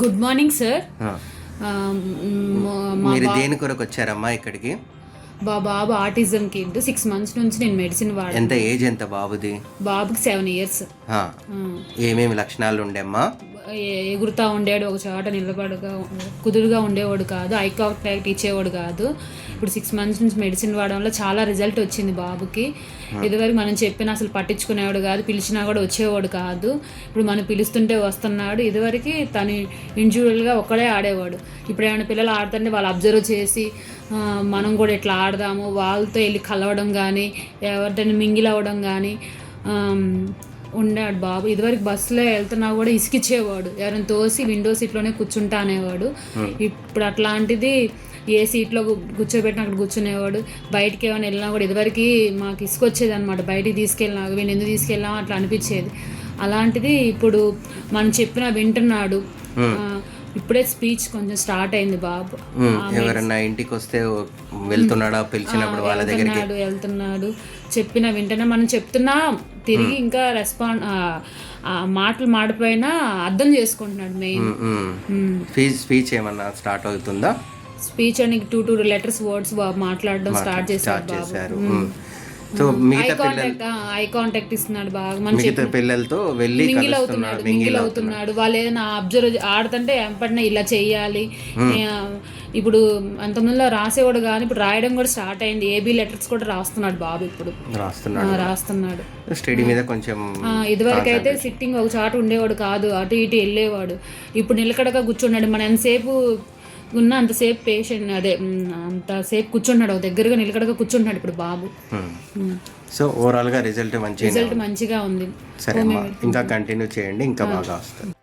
Good morning sir. మీరు దేని కొరకు వచ్చారమ్మా ఇక్కడికి? బాబు ఆటిజం కిడ్ 6 months నుంచి నేను మెడిసిన్ వాడాను. ఎంత ఏజ్ ఎంత బాబుది? బాబుకి 7 years. ఏమేమి లక్షణాలు ఉండేమ్మా? ఎగురుతా ఉండేవాడు, ఒక చోట నిలబడగా కుదురుగా ఉండేవాడు కాదు, ఐ కాంటాక్ట్ ఇచ్చేవాడు కాదు. ఇప్పుడు 6 months నుంచి మెడిసిన్ వాడడం వల్ల చాలా రిజల్ట్ వచ్చింది బాబుకి. ఇదివరకు మనం చెప్పినా అసలు పట్టించుకునేవాడు కాదు, పిలిచినా కూడా వచ్చేవాడు కాదు. ఇప్పుడు మనం పిలుస్తుంటే వస్తున్నాడు. ఇదివరకు తను ఇండివిజువల్గా ఒక్కడే ఆడేవాడు. ఇప్పుడు ఏమైనా పిల్లలు ఆడుతుంటే వాళ్ళు అబ్జర్వ్ చేసి మనం కూడా ఇట్లా ఆడదాము, వాళ్ళతో వెళ్ళి కలవడం కానీ, ఎవరితో మింగిల్ అవ్వడం కానీ ఉండాడు బాబు. ఇదివరకు బస్సులో వెళ్తున్నా కూడా ఇసుకిచ్చేవాడు, ఎవరైనా తోసి విండో సీట్లోనే కూర్చుంటా అనేవాడు. ఇప్పుడు అట్లాంటిది ఏ సీట్లో కూర్చోబెట్టిన అక్కడ కూర్చునేవాడు. బయటికి ఏమైనా వెళ్ళినా కూడా ఇదివరకు మాకు ఇసుకొచ్చేది అనమాట, బయటికి తీసుకెళ్ళినా వీళ్ళు ఎందుకు తీసుకెళ్ళాం అట్లా అనిపించేది. అలాంటిది ఇప్పుడు మనం చెప్పినా వింటున్నాడు. ఇప్పుడే స్పీచ్ కొంచెం స్టార్ట్ అయింది బాబు. ఎవరైనా ఇంటికి వస్తే వెళ్తున్నాడా, పిలిచినప్పుడు వాళ్ళ దగ్గరికి వెళ్తున్నాడు. చెప్పిన వెంటనే మనం చెప్తున్నా తిరిగి ఇంకా మాటలు మాడిపోయినా అర్థం చేసుకుంటున్నాడు. మెయిన్ స్పీచ్ ఏమన్నా స్టార్ట్ అవుతుందా? స్పీచ్ అని 2 letters వర్డ్స్ మాట్లాడడం స్టార్ట్ చేశారు. సో ఐ కాంటాక్ట్ ఇస్తున్నాడు బాగా. మిగతా పిల్లలతో వెళ్ళి మింగిల్ అవుతున్నాడు. వాళ్ళు ఏదైనా అబ్జర్వ్ ఆడుతుంటే ఎంపటినే ఇలా చెయ్యాలి. ఇప్పుడు అంతమందిలో రాసేవాడు కానీ ఇప్పుడు రాయడం కూడా స్టార్ట్ అయింది. ఏబీ లెటర్స్ కూడా రాస్తున్నాడు బాబు. ఇప్పుడు రాస్తున్నాడు. స్టడీ మీద కొంచెం ఇదివరకు అయితే సిట్టింగ్ ఒక చాటు ఉండేవాడు కాదు, అటు ఇటు వెళ్ళేవాడు. ఇప్పుడు నిలకడగా కూర్చున్నాడు. మనం ఎంతసేపు ఉన్న అంతసేపు పేషెంట్ అంతసేపు కూర్చుంటున్నాడు, దగ్గరగా నిలకడగా కూర్చుంటున్నాడు ఇప్పుడు బాబు. సో ఓవరాల్ గా రిజల్ట్ మంచిగా ఉంది. సరే ఇంకా కంటిన్యూ చేయండి, ఇంకా బాగా వస్తుంది.